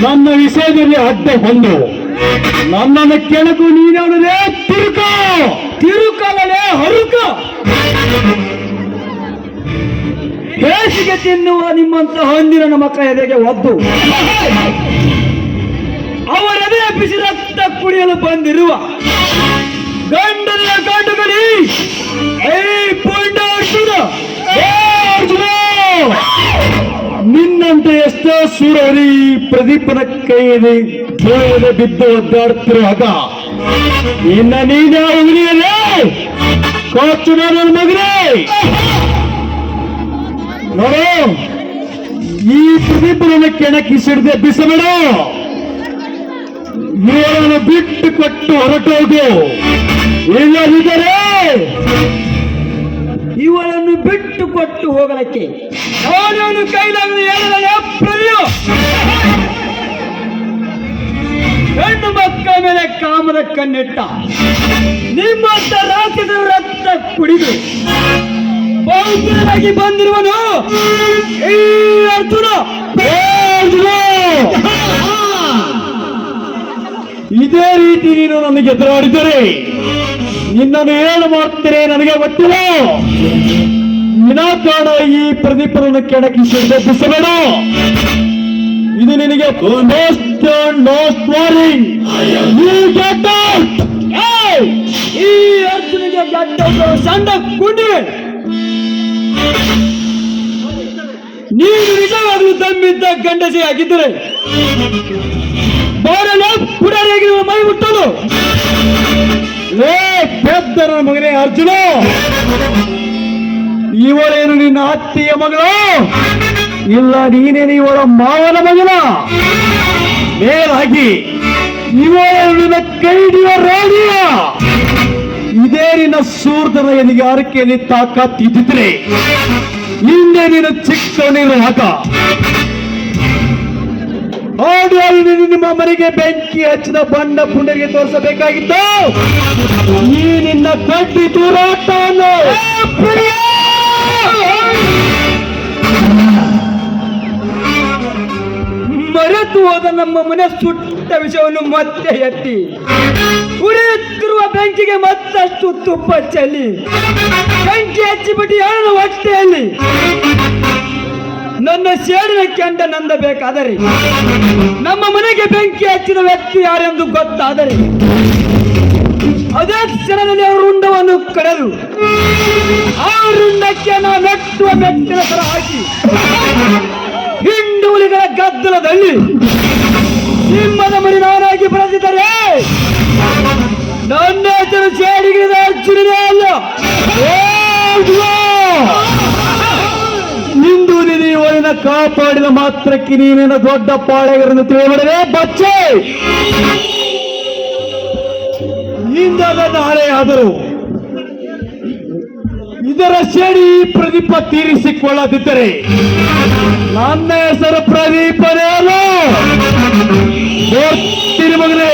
ನನ್ನ ವಿಷಯದಲ್ಲಿ ಅಡ್ಡ ಹೊಂದು ನನ್ನನ್ನು ಕೆಳಕು ನೀನವನೇ ತಿರುಕಲೇ ಹರುಕ ಬೇಸಿಗೆ ತಿನ್ನುವ ನಿಮ್ಮಂತ ಹೊಂದಿನ ನಮ್ಮ ಎದೆಗೆ ಒದ್ದು ಅವರದೇ ಬಿಸಿ ರಕ್ತ ಕುಡಿಯಲು ಬಂದಿರುವ ಗಂಡನ ಗಂಡುಗಳಿ ನಿನ್ನಂತೆ ಎಷ್ಟೋ ಸೂರರಿ ಪ್ರದೀಪನ ಕೈಯಲ್ಲಿ ಬಿದ್ದು ಒದ್ದಾಡುತ್ತಿರುವಾಗ ಇನ್ನ ನೀನೇ ಉಳಿಯಲೇ ಕೋಚು ನನ್ನ ಮಗನೇ ನೋಡು, ಈ ಪ್ರದೀಪನ ಕೆಣಕಿಸಿಡದೆ ಬಿಸಬೇಡ. ಇವರನ್ನು ಬಿಟ್ಟು ಕೊಟ್ಟು ಹೊರಟೋಗು, ಇಲ್ಲದಿದ್ದರೆ ಇವಳನ್ನು ಬಿಟ್ಟು ಕೊಟ್ಟು ಹೋಗಲಕ್ಕೆ ಅವನನ್ನು ಕೈಲಾಗಲು ಹೆಣ್ಣು ಮಕ್ಕಳ ಮೇಲೆ ಕಾಮದ ಕಣ್ಣಿಟ್ಟ ನಿಮ್ಮಂತ ರಾಜ್ಯದ ರಕ್ತ ಕುಡಿದು ಪೌತ್ರನಾಗಿ ಬಂದಿರುವನು ಈ ಅರ್ಜುನ. ಇದೇ ರೀತಿ ನೀನು ನನಗೆ ಎದುರಾಡಿದರೆ ನಿನ್ನನ್ನು ಏನು ಮಾಡ್ತೇನೆ ನನಗೆ ಗೊತ್ತಿಲ್ಲ. ವಿನಾಕಾರಣ ಈ ಪ್ರದೀಪನನ್ನು ಕೆಣಕಿಸಿದ ಬಿಸಬೇಡ. ಇದು ನಿನಗೆ ಈ ಅರ್ಜುನಿಗೆ ಸಣ್ಣ ಕುಂಡಿ. ನೀನು ನಿಜವಾಗಲೂ ದಮ್ಮಿದ್ದ ಗಂಡಸೆ ಆಗಿದ್ದರೆ ಬಾರಲು ಪುಡಾರಿಯಾಗಿರುವ ಮೈ ಮುಟ್ಟಲು. ಪೆದ್ದರ ಮಗನೇ ಅರ್ಜುನ, ಇವಳೇನು ನಿನ್ನ ಅತ್ತೆಯ ಮಗಳು? ಇಲ್ಲ, ನೀನೇನು ಇವಳ ಮಾವನ ಮಗನ? ಮೇಲಾಗಿ ಇವಳೇನು ನಿನ್ನ ಕೈಡಿಯ ರಾಣಿಯ? ಇದೇ ನಿನ್ನ ಸೂರ್ಧನ ಎನಿಗಾರಿಕೆಯಲ್ಲಿ ತಾಕತ್ತಿದ್ದಿದ್ರೆ ಹಿಂದೆ ನೀನು ಚಿಕ್ಕವನಿರುವಾಗ ನಿಮ್ಮ ಮನೆಗೆ ಬೆಂಕಿ ಹಚ್ಚಿದ ಬಣ್ಣ ಪುಂಡರಿಗೆ ತೋರಿಸಬೇಕಾಗಿತ್ತು ಈ ನಿನ್ನ ಕಡ್ಡಿ ದೂರಾಟವನ್ನು. ಮರೆತು ಹೋದ ನಮ್ಮ ಮನೆ ಸುಟ್ಟ ವಿಷಯವನ್ನು ಮತ್ತೆ ಎತ್ತಿ ಉರಿಯುತ್ತಿರುವ ಬೆಂಕಿಗೆ ಮತ್ತಷ್ಟು ತುಪ್ಪ ಚೆಲ್ಲಿ ಬೆಂಕಿ ಹಚ್ಚಿಬಿಟ್ಟು ಯಾರ ಹೊಟ್ಟೆಯಲ್ಲಿ ನನ್ನ ಸೇಡಿನ ಕೆಂಡ ನಂದಬೇಕಾದರೆ ನಮ್ಮ ಮನೆಗೆ ಬೆಂಕಿ ಹಚ್ಚಿದ ವ್ಯಕ್ತಿ ಯಾರೆಂದು ಗೊತ್ತಾದರೆ ಅದೇ ಕ್ಷಣದಲ್ಲಿ ಆ ರುಂಡವನ್ನು ಕಡೆದು ಆ ರುಂಡಕ್ಕೆ ನಾ ಮೆಟ್ಟುವ ಮೆಟ್ಟಿನ ತರ ಹಾಕಿ ಹಿಂಡುಲಿಗಳ ಗದ್ದಲದಲ್ಲಿ ಸಿಂಹದ ಮರಿ ನಾನಾಗಿ ಬರೆದಿದ್ದರೆ ನನ್ನ ಹೆಸರು ಸೇಡಿಗಿರಿದ ಅರ್ಜುನನೇ ಅಲ್ಲ. ಇಂದು ನೀವನ್ನ ಕಾಪಾಡಿದ ಮಾತ್ರಕ್ಕೆ ನೀನೇನು ದೊಡ್ಡ ಪಾಳೆಗರನ್ನು ತಿಳಿಯಬಡದೆ ಬಚ್ಚೆ. ಇಂದಾದ ನಾಳೆ ಆದರೂ ಇದರ ಸೇಡಿ ಪ್ರದೀಪ ತೀರಿಸಿಕೊಳ್ಳದಿದ್ದರೆ ನನ್ನ ಹೆಸರು ಪ್ರದೀಪನೇ ಅಲ್ಲ. ಮಗನೇ,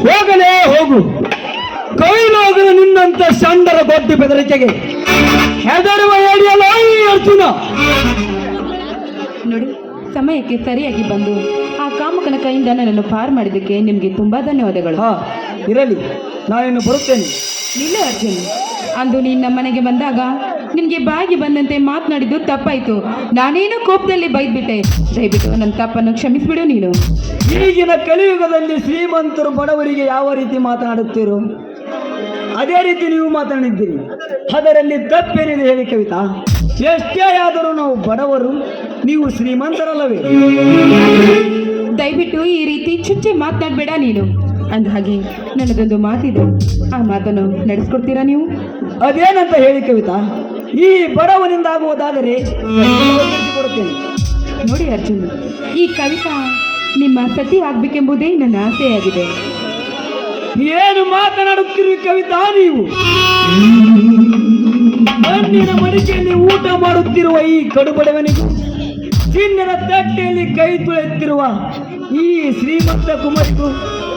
ಹೋಗಲೇ ಹೋಗು. ಕೈಲಾಗಲು ನಿನ್ನಂತ ಸಂಡರ ಗೊಡ್ಡು ಬೆದರಿಕೆಗೆ ಹೆದರುವ ಹೇಳಿಯಲ್ಲ ಈ ಅರ್ಜುನ. ನೋಡಿ, ಸಮಯಕ್ಕೆ ಸರಿಯಾಗಿ ಬಂದು ಆ ಕಾಮಕನ ಕೈಯಿಂದ ನನ್ನನ್ನು ಪಾರು ಮಾಡಿದ್ದಕ್ಕೆ ನಿಮಗೆ ತುಂಬಾ ಧನ್ಯವಾದಗಳು. ಇರಲಿ, ನಾನಿನ್ನು ಬರುತ್ತೇನೆ. ಇಲ್ಲ ಅರ್ಜುನ್, ಅಂದು ನೀನು ನಮ್ಮ ಮನೆಗೆ ಬಂದಾಗ ನಿನಗೆ ಬಾಯಿಗೆ ಬಂದಂತೆ ಮಾತನಾಡಿದ್ದು ತಪ್ಪಾಯ್ತು. ನಾನೇನೋ ಕೋಪದಲ್ಲಿ ಬೈದ್ಬಿಟ್ಟೆ. ದಯವಿಟ್ಟು ನನ್ನ ತಪ್ಪನ್ನು ಕ್ಷಮಿಸ್ಬಿಡು ನೀನು. ಈಗಿನ ಕಲಿಯುಗದಲ್ಲಿ ಶ್ರೀಮಂತರು ಬಡವರಿಗೆ ಯಾವ ರೀತಿ ಮಾತನಾಡುತ್ತೀರೋ ಅದೇ ರೀತಿ ನೀವು ಮಾತನಾಡಿದ್ದೀರಿ. ಅದರಲ್ಲಿ ತಪ್ಪೇನಿದೆ ಹೇಳಿ ಕವಿತಾ? ಎಷ್ಟೇ ಆದರೂ ನಾವು ಬಡವರು, ನೀವು ಶ್ರೀಮಂತರಲ್ಲವೇ? ದಯವಿಟ್ಟು ಈ ರೀತಿ ಚುಚ್ಚೆ ಮಾತನಾಡಬೇಡ ನೀನು. ಅಂದ ಹಾಗೆ ನನ್ನದೊಂದು ಮಾತಿದೆ, ಆ ಮಾತನ್ನು ನಡೆಸ್ಕೊಡ್ತೀರಾ ನೀವು? ಅದೇನಂತ ಹೇಳಿ ಕವಿತಾ, ಈ ಬಡವನಿಂದ ಆಗುವುದಾದರೆ ಕೊಡುತ್ತೇನೆ. ನೋಡಿ ಅರ್ಜುನ್, ಈ ಕವಿತಾ ನಿಮ್ಮ ಸತಿ ಆಗ್ಬೇಕೆಂಬುದೇ ನನ್ನ ಆಸೆಯಾಗಿದೆ. ಏನು ಮಾತನಾಡುತ್ತಿರುವ ಕವಿತಾ ನೀವು? ಮಣ್ಣಿನ ಮಡಿಕೆಯಲ್ಲಿ ಊಟ ಮಾಡುತ್ತಿರುವ ಈ ಕಡುಬಡವನಿಗೂ ಚಿನ್ನದ ತಟ್ಟೆಯಲ್ಲಿ ಕೈ ತೊಳೆಯುತ್ತಿರುವ ಈ ಶ್ರೀಮಂತ ಕುಮಾರಿಗೂ